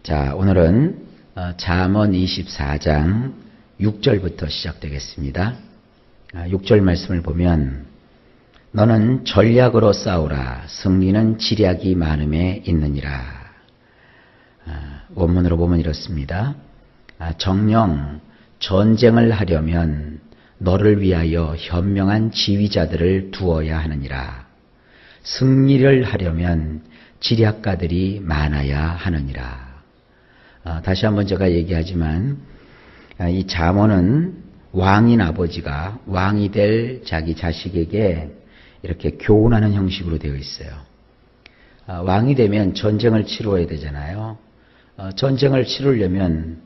자, 오늘은 잠언 24장 6절부터 시작되겠습니다. 6절 말씀을 보면 너는 전략으로 싸우라. 승리는 지략이 많음에 있느니라. 원문으로 보면 이렇습니다. 정녕 전쟁을 하려면 너를 위하여 현명한 지휘자들을 두어야 하느니라. 승리를 하려면 지략가들이 많아야 하느니라. 다시 한번 제가 얘기하지만 이 잠언은 왕인 아버지가 왕이 될 자기 자식에게 이렇게 교훈하는 형식으로 되어 있어요. 왕이 되면 전쟁을 치러야 되잖아요. 전쟁을 치르려면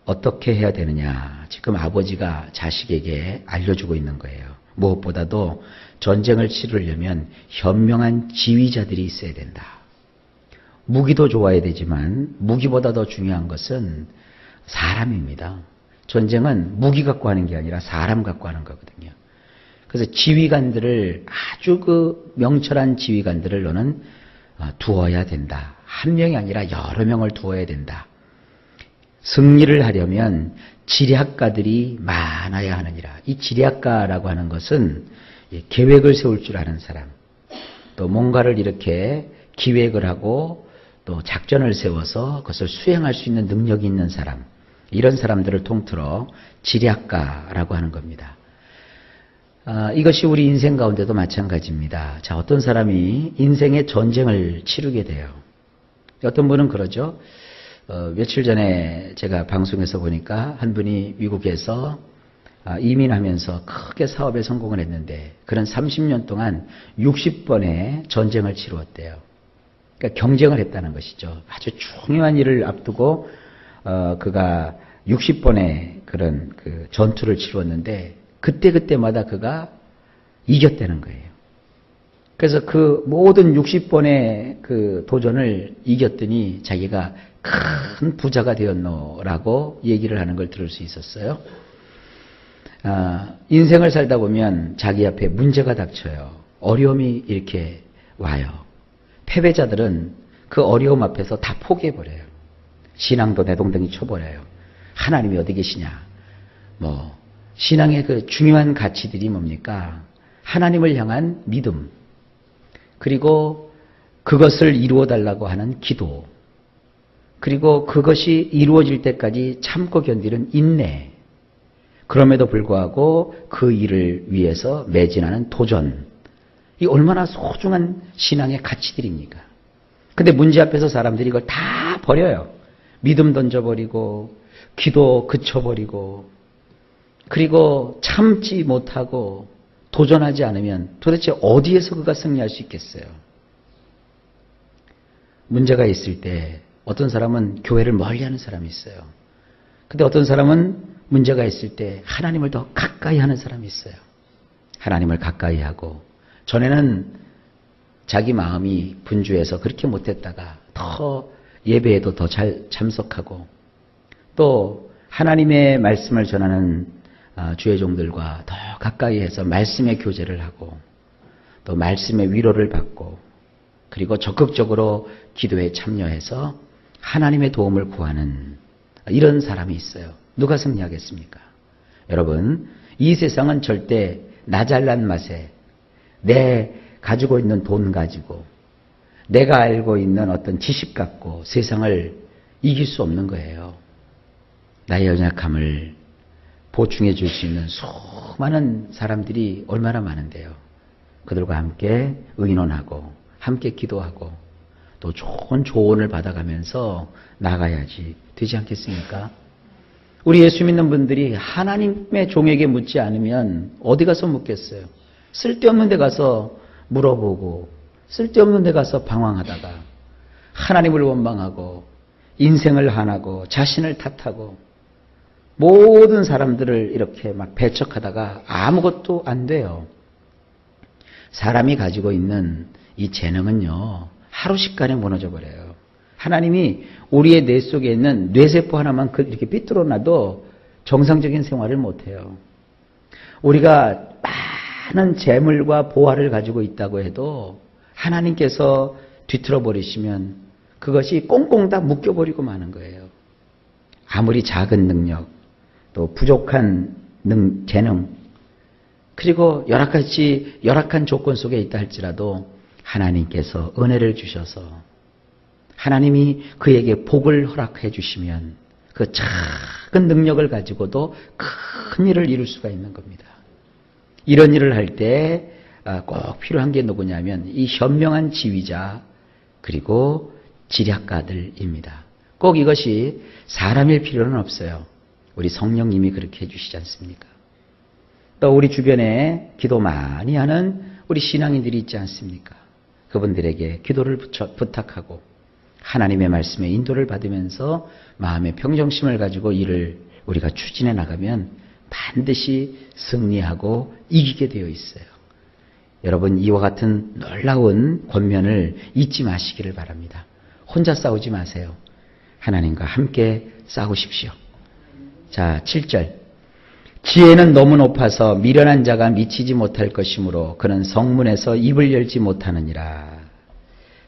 어떻게 해야 되느냐. 지금 아버지가 자식에게 알려주고 있는 거예요. 무엇보다도 전쟁을 치르려면 현명한 지휘자들이 있어야 된다. 무기도 좋아야 되지만 무기보다 더 중요한 것은 사람입니다. 전쟁은 무기 갖고 하는 게 아니라 사람 갖고 하는 거거든요. 그래서 지휘관들을 아주 명철한 지휘관들을 너는 두어야 된다. 한 명이 아니라 여러 명을 두어야 된다. 승리를 하려면 지략가들이 많아야 하느니라. 이 지략가라고 하는 것은 계획을 세울 줄 아는 사람, 또 뭔가를 이렇게 기획을 하고 또 작전을 세워서 그것을 수행할 수 있는 능력이 있는 사람, 이런 사람들을 통틀어 지략가라고 하는 겁니다. 이것이 우리 인생 가운데도 마찬가지입니다. 자, 어떤 사람이 인생의 전쟁을 치르게 돼요. 어떤 분은 그러죠. 며칠 전에 제가 방송에서 보니까 한 분이 미국에서 이민하면서 크게 사업에 성공을 했는데 그런 30년 동안 60번의 전쟁을 치루었대요. 그러니까 경쟁을 했다는 것이죠. 아주 중요한 일을 앞두고 그가 60번의 그런 그 전투를 치루었는데 그때마다 그가 이겼다는 거예요. 그래서 그 모든 60번의 그 도전을 이겼더니 자기가 큰 부자가 되었노라고 얘기를 하는 걸 들을 수 있었어요. 인생을 살다 보면 자기 앞에 문제가 닥쳐요. 어려움이 이렇게 와요. 패배자들은 그 어려움 앞에서 다 포기해버려요. 신앙도 내동댕이 쳐버려요. 하나님이 어디 계시냐. 신앙의 그 중요한 가치들이 뭡니까? 하나님을 향한 믿음, 그리고 그것을 이루어달라고 하는 기도, 그리고 그것이 이루어질 때까지 참고 견디는 인내, 그럼에도 불구하고 그 일을 위해서 매진하는 도전, 이 얼마나 소중한 신앙의 가치들입니까? 근데 문제 앞에서 사람들이 이걸 다 버려요. 믿음 던져버리고 기도 그쳐버리고 그리고 참지 못하고 도전하지 않으면 도대체 어디에서 그가 승리할 수 있겠어요? 문제가 있을 때 어떤 사람은 교회를 멀리하는 사람이 있어요. 근데 어떤 사람은 문제가 있을 때 하나님을 더 가까이 하는 사람이 있어요. 하나님을 가까이 하고 전에는 자기 마음이 분주해서 그렇게 못했다가 더 예배에도 더 잘 참석하고 또 하나님의 말씀을 전하는 주의 종들과 더 가까이 해서 말씀의 교제를 하고 또 말씀의 위로를 받고 그리고 적극적으로 기도에 참여해서 하나님의 도움을 구하는 이런 사람이 있어요. 누가 승리하겠습니까? 여러분, 이 세상은 절대 나 잘난 맛에 내 가지고 있는 돈 가지고 내가 알고 있는 어떤 지식 갖고 세상을 이길 수 없는 거예요. 나의 연약함을 보충해 줄 수 있는 수많은 사람들이 얼마나 많은데요. 그들과 함께 의논하고 함께 기도하고 또 좋은 조언을 받아가면서 나가야지 되지 않겠습니까? 우리 예수 믿는 분들이 하나님의 종에게 묻지 않으면 어디 가서 묻겠어요? 쓸데없는 데 가서 물어보고 쓸데없는 데 가서 방황하다가 하나님을 원망하고 인생을 한하고 자신을 탓하고 모든 사람들을 이렇게 막 배척하다가 아무것도 안 돼요. 사람이 가지고 있는 이 재능은요, 하루 식간에 무너져 버려요. 하나님이 우리의 뇌 속에 있는 뇌세포 하나만 이렇게 삐뚤어 놔도 정상적인 생활을 못해요. 우리가 많은 재물과 보화를 가지고 있다고 해도 하나님께서 뒤틀어 버리시면 그것이 꽁꽁 다 묶여버리고 마는 거예요. 아무리 작은 능력, 또 부족한 재능, 그리고 열악한 조건 속에 있다 할지라도 하나님께서 은혜를 주셔서 하나님이 그에게 복을 허락해 주시면 그 작은 능력을 가지고도 큰 일을 이룰 수가 있는 겁니다. 이런 일을 할 때 꼭 필요한 게 누구냐면 이 현명한 지휘자 그리고 지략가들입니다. 꼭 이것이 사람일 필요는 없어요. 우리 성령님이 그렇게 해주시지 않습니까? 또 우리 주변에 기도 많이 하는 우리 신앙인들이 있지 않습니까? 그분들에게 기도를 부탁하고 하나님의 말씀에 인도를 받으면서 마음의 평정심을 가지고 일을 우리가 추진해 나가면 반드시 승리하고 이기게 되어 있어요. 여러분, 이와 같은 놀라운 권면을 잊지 마시기를 바랍니다. 혼자 싸우지 마세요. 하나님과 함께 싸우십시오. 자, 7절. 지혜는 너무 높아서 미련한 자가 미치지 못할 것이므로 그는 성문에서 입을 열지 못하느니라.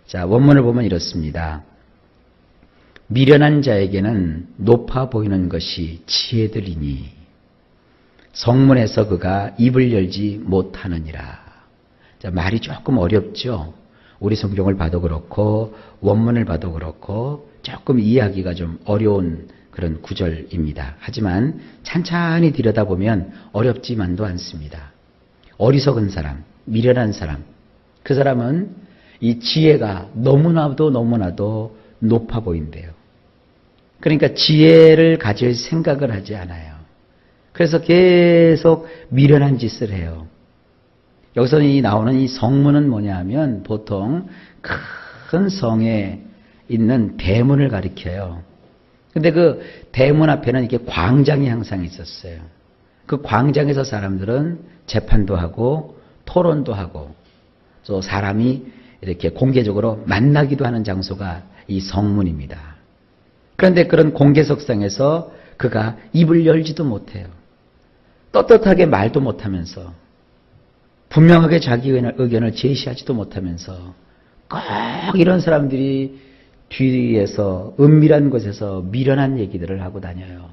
자, 원문을 보면 이렇습니다. 미련한 자에게는 높아 보이는 것이 지혜들이니 성문에서 그가 입을 열지 못하느니라. 자, 말이 조금 어렵죠. 우리 성경을 봐도 그렇고 원문을 봐도 그렇고 조금 이해하기가 좀 어려운 그런 구절입니다. 하지만 찬찬히 들여다보면 어렵지만도 않습니다. 어리석은 사람, 미련한 사람, 그 사람은 이 지혜가 너무나도 높아 보인대요. 그러니까 지혜를 가질 생각을 하지 않아요. 그래서 계속 미련한 짓을 해요. 여기서 나오는 이 성문은 뭐냐 하면 보통 큰 성에 있는 대문을 가리켜요. 근데 그 대문 앞에는 이렇게 광장이 항상 있었어요. 그 광장에서 사람들은 재판도 하고 토론도 하고 또 사람이 이렇게 공개적으로 만나기도 하는 장소가 이 성문입니다. 그런데 그런 공개석상에서 그가 입을 열지도 못해요. 떳떳하게 말도 못하면서 분명하게 자기 의견을 제시하지도 못하면서 꼭 이런 사람들이 뒤에서 은밀한 곳에서 미련한 얘기들을 하고 다녀요.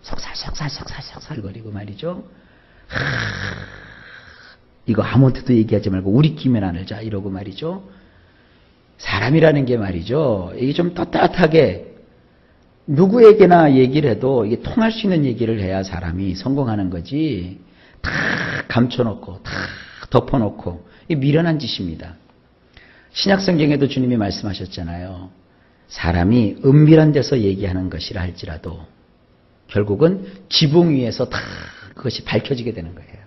속살거리고 말이죠. 이거 아무한테도 얘기하지 말고 우리끼리만 나누자 이러고 말이죠. 사람이라는 게 말이죠. 이게 좀 떳떳하게 누구에게나 얘기를 해도 이게 통할 수 있는 얘기를 해야 사람이 성공하는 거지. 다 감춰놓고 다 덮어놓고 이게 미련한 짓입니다. 신약성경에도 주님이 말씀하셨잖아요. 사람이 은밀한 데서 얘기하는 것이라 할지라도 결국은 지붕 위에서 다 그것이 밝혀지게 되는 거예요.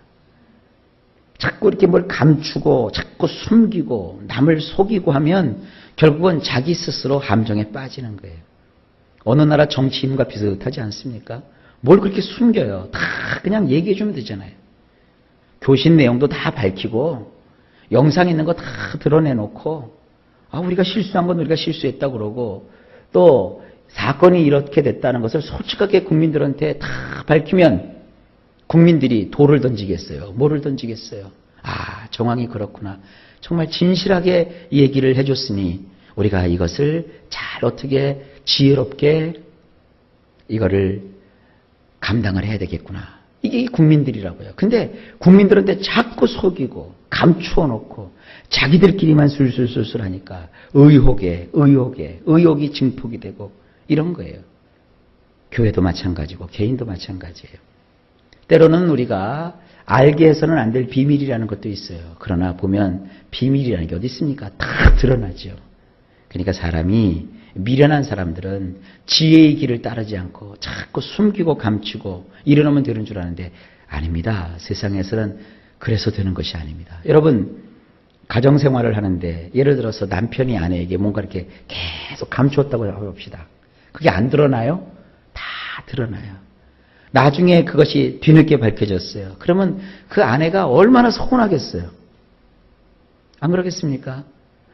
자꾸 이렇게 뭘 감추고 자꾸 숨기고 남을 속이고 하면 결국은 자기 스스로 함정에 빠지는 거예요. 어느 나라 정치인과 비슷하지 않습니까? 뭘 그렇게 숨겨요. 다 그냥 얘기해 주면 되잖아요. 교신 내용도 다 밝히고 영상 있는 거 다 드러내놓고 우리가 실수한 건 우리가 실수했다고 그러고 또 사건이 이렇게 됐다는 것을 솔직하게 국민들한테 다 밝히면 국민들이 돌을 던지겠어요. 뭐를 던지겠어요? 정황이 그렇구나. 정말 진실하게 얘기를 해줬으니 우리가 이것을 잘 어떻게 지혜롭게 이거를 감당을 해야 되겠구나. 이게 국민들이라고요. 근데 국민들한테 자꾸 속이고 감추어 놓고 자기들끼리만 술술술술 하니까 의혹이 증폭이 되고 이런 거예요. 교회도 마찬가지고 개인도 마찬가지예요. 때로는 우리가 알게 해서는 안 될 비밀이라는 것도 있어요. 그러나 보면 비밀이라는 게 어디 있습니까? 다 드러나죠. 그러니까 사람이 미련한 사람들은 지혜의 길을 따르지 않고 자꾸 숨기고 감추고 이러면 되는 줄 아는데 아닙니다. 세상에서는 그래서 되는 것이 아닙니다. 여러분 가정생활을 하는데 예를 들어서 남편이 아내에게 뭔가 이렇게 계속 감추었다고 해봅시다. 그게 안 드러나요? 다 드러나요. 나중에 그것이 뒤늦게 밝혀졌어요. 그러면 그 아내가 얼마나 서운하겠어요. 안 그러겠습니까?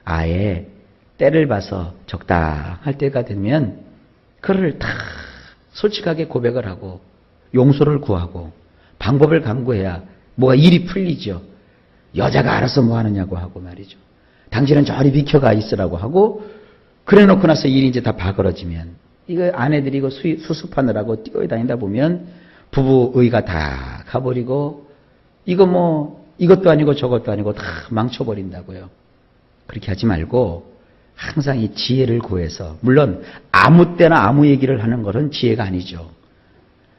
아예 때를 봐서 적당할 때가 되면 그를 다 솔직하게 고백을 하고 용서를 구하고 방법을 강구해야 뭐가 일이 풀리죠. 여자가 알아서 뭐 하느냐고 하고 말이죠. 당신은 저리 비켜가 있으라고 하고 그래 놓고 나서 일이 이제 다 바그러지면, 이거 아내들이 이거 수습하느라고 뛰어다니다 보면 부부의가 다 가버리고, 이거 뭐 이것도 아니고 저것도 아니고 다 망쳐버린다고요. 그렇게 하지 말고 항상 이 지혜를 구해서, 물론 아무 때나 아무 얘기를 하는 것은 지혜가 아니죠.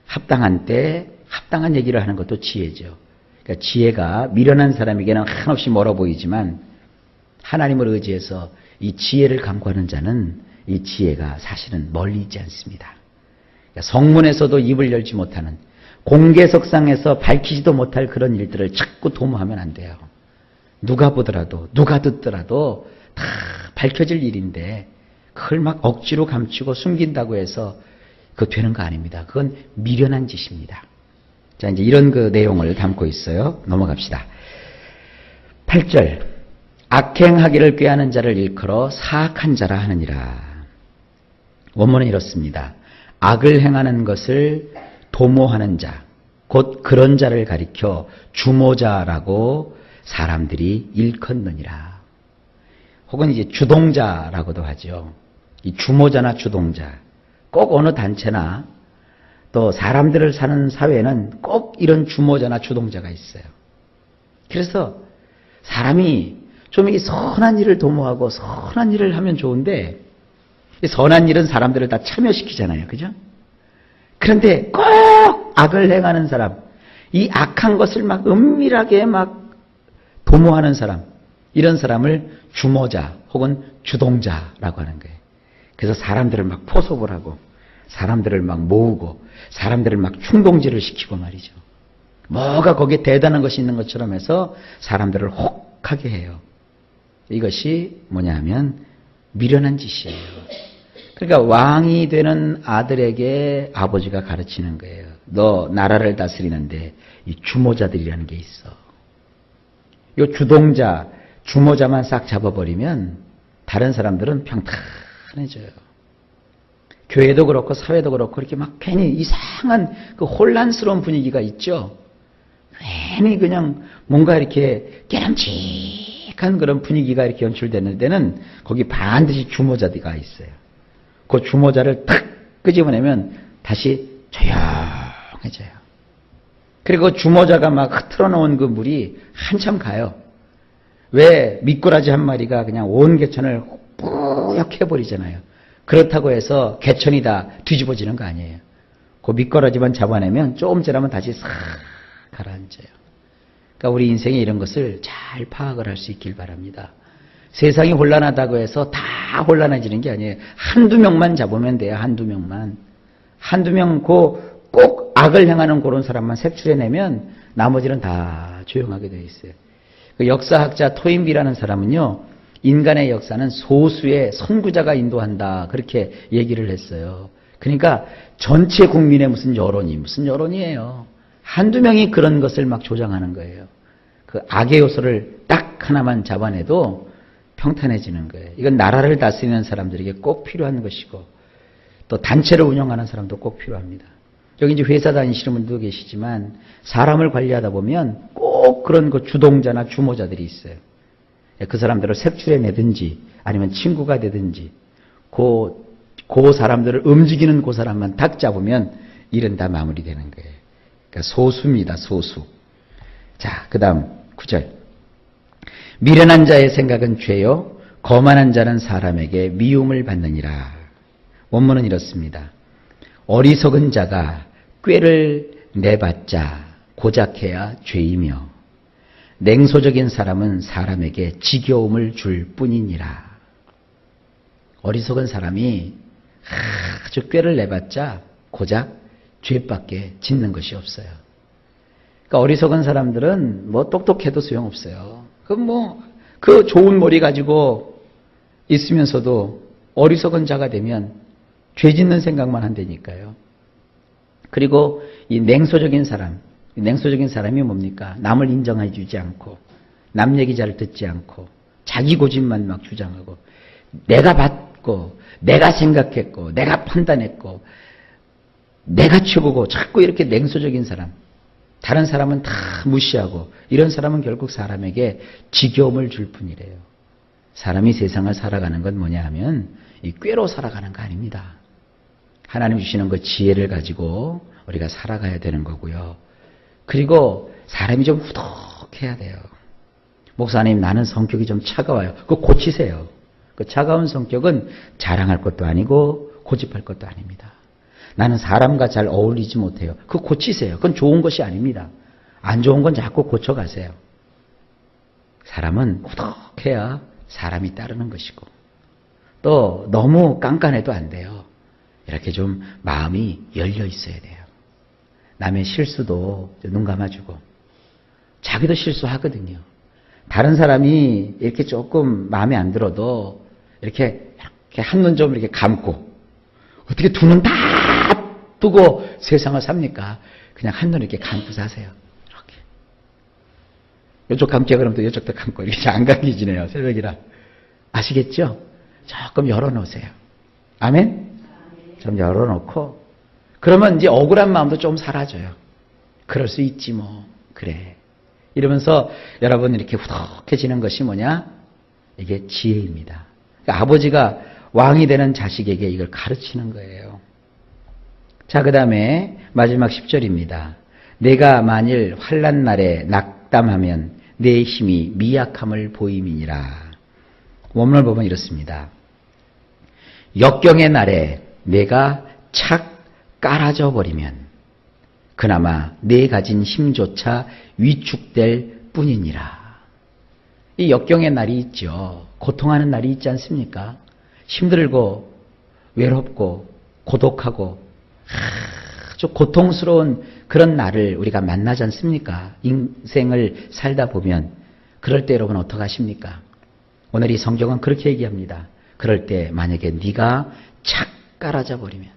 합당한 때 합당한 얘기를 하는 것도 지혜죠. 그러니까 지혜가 미련한 사람에게는 한없이 멀어 보이지만 하나님을 의지해서 이 지혜를 강구하는 자는 이 지혜가 사실은 멀리 있지 않습니다. 그러니까 성문에서도 입을 열지 못하는, 공개석상에서 밝히지도 못할 그런 일들을 자꾸 도모하면 안 돼요. 누가 보더라도 누가 듣더라도 다 밝혀질 일인데 그걸 막 억지로 감추고 숨긴다고 해서 그거 되는 거 아닙니다. 그건 미련한 짓입니다. 자, 이제 이런 그 내용을 담고 있어요. 넘어갑시다. 8절. 악행하기를 꾀하는 자를 일컬어 사악한 자라 하느니라. 원문은 이렇습니다. 악을 행하는 것을 도모하는 자, 곧 그런 자를 가리켜 주모자라고 사람들이 일컫느니라. 혹은 이제 주동자라고도 하죠. 이 주모자나 주동자. 꼭 어느 단체나 또 사람들을 사는 사회에는 꼭 이런 주모자나 주동자가 있어요. 그래서 사람이 좀 이 선한 일을 도모하고 선한 일을 하면 좋은데, 이 선한 일은 사람들을 다 참여시키잖아요. 그죠? 그런데 꼭 악을 행하는 사람, 이 악한 것을 막 은밀하게 막 도모하는 사람, 이런 사람을 주모자 혹은 주동자라고 하는 거예요. 그래서 사람들을 막 포섭을 하고 사람들을 막 모으고 사람들을 막 충동질을 시키고 말이죠. 뭐가 거기에 대단한 것이 있는 것처럼 해서 사람들을 혹하게 해요. 이것이 뭐냐 하면 미련한 짓이에요. 그러니까 왕이 되는 아들에게 아버지가 가르치는 거예요. 너 나라를 다스리는데 이 주모자들이라는 게 있어. 이 주동자, 주모자만 싹 잡아버리면 다른 사람들은 평탄해져요. 교회도 그렇고 사회도 그렇고 이렇게 막 괜히 이상한 그 혼란스러운 분위기가 있죠. 괜히 그냥 뭔가 이렇게 깨름직한 그런 분위기가 이렇게 연출되는 데는 거기 반드시 주모자가 있어요. 그 주모자를 탁 끄집어내면 다시 조용해져요. 그리고 주모자가 막 흐트러놓은 그 물이 한참 가요. 왜 미꾸라지 한 마리가 그냥 온 개천을 뿌옇게 해버리잖아요. 그렇다고 해서 개천이 다 뒤집어지는 거 아니에요. 그 미꾸라지만 잡아내면 조금 지나면 다시 싹 가라앉아요. 그러니까 우리 인생에 이런 것을 잘 파악을 할 수 있길 바랍니다. 세상이 혼란하다고 해서 다 혼란해지는 게 아니에요. 한두 명만 잡으면 돼요. 한두 명만. 한두 명 꼭 악을 행하는 그런 사람만 색출해내면 나머지는 다 조용하게 되어 있어요. 그 역사학자 토인비라는 사람은요. 인간의 역사는 소수의 선구자가 인도한다. 그렇게 얘기를 했어요. 그러니까 전체 국민의 무슨 여론이에요. 한두 명이 그런 것을 막 조장하는 거예요. 그 악의 요소를 딱 하나만 잡아내도 평탄해지는 거예요. 이건 나라를 다스리는 사람들에게 꼭 필요한 것이고 또 단체를 운영하는 사람도 꼭 필요합니다. 여기 이제 회사 다니시는 분도 계시지만 사람을 관리하다 보면 꼭 그런 그 주동자나 주모자들이 있어요. 그 사람들을 색출해내든지 아니면 친구가 되든지 그 사람들을 움직이는 그 사람만 딱 잡으면 일은 다 마무리되는 거예요. 그러니까 소수입니다. 소수. 자, 그 다음 9절. 미련한 자의 생각은 죄요 거만한 자는 사람에게 미움을 받느니라. 원문은 이렇습니다. 어리석은 자가 꾀를 내봤자 고작해야 죄이며 냉소적인 사람은 사람에게 지겨움을 줄 뿐이니라. 어리석은 사람이 아주 꾀를 내봤자 고작 죄밖에 짓는 것이 없어요. 그러니까 어리석은 사람들은 뭐 똑똑해도 소용없어요. 그 좋은 머리 가지고 있으면서도 어리석은 자가 되면 죄 짓는 생각만 한다니까요. 그리고 이 냉소적인 사람이 뭡니까? 남을 인정해 주지 않고 남 얘기 잘 듣지 않고 자기 고집만 막 주장하고 내가 봤고 내가 생각했고 내가 판단했고 내가 최고고 자꾸 이렇게 냉소적인 사람, 다른 사람은 다 무시하고 이런 사람은 결국 사람에게 지겨움을 줄 뿐이래요. 사람이 세상을 살아가는 건 뭐냐 하면 이 꾀로 살아가는 거 아닙니다. 하나님 주시는 그 지혜를 가지고 우리가 살아가야 되는 거고요. 그리고 사람이 좀 후덕해야 돼요. 목사님, 나는 성격이 좀 차가워요. 그거 고치세요. 그 차가운 성격은 자랑할 것도 아니고 고집할 것도 아닙니다. 나는 사람과 잘 어울리지 못해요. 그거 고치세요. 그건 좋은 것이 아닙니다. 안 좋은 건 자꾸 고쳐가세요. 사람은 후덕해야 사람이 따르는 것이고, 또 너무 깐깐해도 안 돼요. 이렇게 좀 마음이 열려 있어야 돼요. 남의 실수도 눈 감아주고, 자기도 실수하거든요. 다른 사람이 이렇게 조금 마음에 안 들어도 이렇게 한눈 좀 이렇게 감고, 어떻게 두 눈 다 뜨고 세상을 삽니까? 그냥 한눈 이렇게 감고 사세요. 이렇게. 이쪽 감게 그러면 또 이쪽도 감고 이렇게 안 감기지네요. 새벽이라. 아시겠죠? 조금 열어놓으세요. 아멘? 좀 열어놓고, 그러면 이제 억울한 마음도 좀 사라져요. 그럴 수 있지 뭐. 그래. 이러면서 여러분 이렇게 후덕해지는 것이 뭐냐? 이게 지혜입니다. 그러니까 아버지가 왕이 되는 자식에게 이걸 가르치는 거예요. 자, 그 다음에 마지막 10절입니다. 내가 만일 환난 날에 낙담하면 내 힘이 미약함을 보임이니라. 원문을 보면 이렇습니다. 역경의 날에 내가 착 깔아져 버리면 그나마 내 가진 힘조차 위축될 뿐이니라. 이 역경의 날이 있죠. 고통하는 날이 있지 않습니까? 힘들고 외롭고 고독하고 아주 고통스러운 그런 날을 우리가 만나지 않습니까? 인생을 살다 보면. 그럴 때 여러분 어떡하십니까? 오늘 이 성경은 그렇게 얘기합니다. 그럴 때 만약에 네가 착 깔아져 버리면,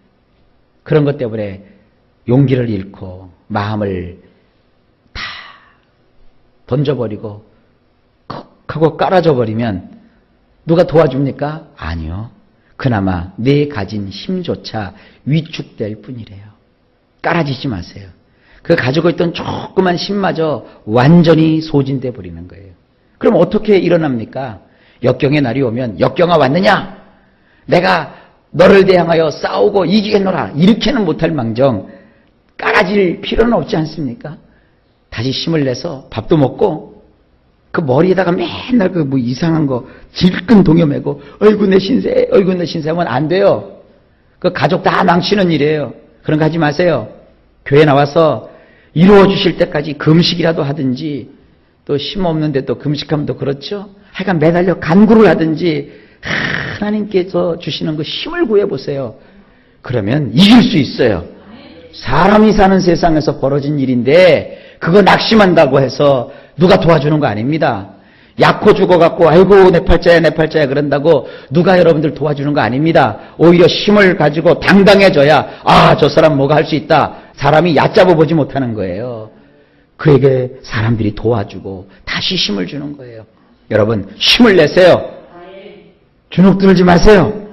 그런 것 때문에 용기를 잃고 마음을 다 던져버리고 콕 하고 깔아져 버리면 누가 도와줍니까? 아니요. 그나마 내 가진 힘조차 위축될 뿐이래요. 깔아지지 마세요. 그 가지고 있던 조그만 힘마저 완전히 소진돼 버리는 거예요. 그럼 어떻게 일어납니까? 역경의 날이 오면, 역경아 왔느냐? 내가 너를 대항하여 싸우고 이기겠노라. 이렇게는 못할 망정 깔아질 필요는 없지 않습니까? 다시 힘을 내서 밥도 먹고, 그 머리에다가 맨날 그 뭐 이상한 거 질끈 동여매고 어이구 내 신세 어이구 내 신세 하면 안 돼요. 그 가족 다 망치는 일이에요. 그런 거 하지 마세요. 교회 나와서 이루어 주실 때까지 금식이라도 하든지, 또 힘 없는데 또 금식하면 또 그렇죠. 하여간 매달려 간구를 하든지 하나님께서 주시는 그 힘을 구해보세요. 그러면 이길 수 있어요. 사람이 사는 세상에서 벌어진 일인데 그거 낙심한다고 해서 누가 도와주는 거 아닙니다. 약호 죽어갖고 아이고 내 팔자야 그런다고 누가 여러분들 도와주는 거 아닙니다. 오히려 힘을 가지고 당당해져야 저 사람 뭐가 할 수 있다. 사람이 얕잡아 보지 못하는 거예요. 그에게 사람들이 도와주고 다시 힘을 주는 거예요. 여러분 힘을 내세요. 주눅 들지 마세요.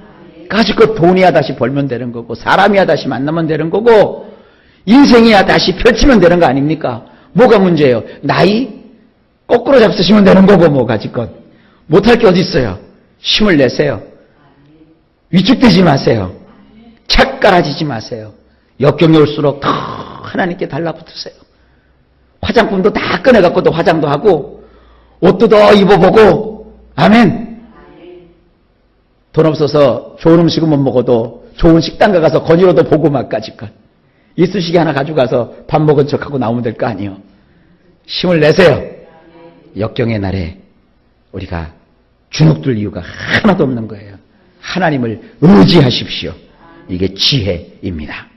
가지고 돈이야 다시 벌면 되는 거고, 사람이야 다시 만나면 되는 거고, 인생이야 다시 펼치면 되는 거 아닙니까? 뭐가 문제예요? 나이 거꾸로 잡수시면 되는 거고, 뭐 가지건 못할 게 어디 있어요? 힘을 내세요. 위축되지 마세요. 착 깔아지지 마세요. 역경이 올수록 더 하나님께 달라붙으세요. 화장품도 다 꺼내갖고 또 화장도 하고 옷도 더 입어보고, 아멘. 돈 없어서 좋은 음식은 못 먹어도 좋은 식당 가서 건의로도 보고 막까지건 이쑤시개 하나 가져가서 밥 먹은 척하고 나오면 될 거 아니에요. 힘을 내세요. 역경의 날에 우리가 주눅들 이유가 하나도 없는 거예요. 하나님을 의지하십시오. 이게 지혜입니다.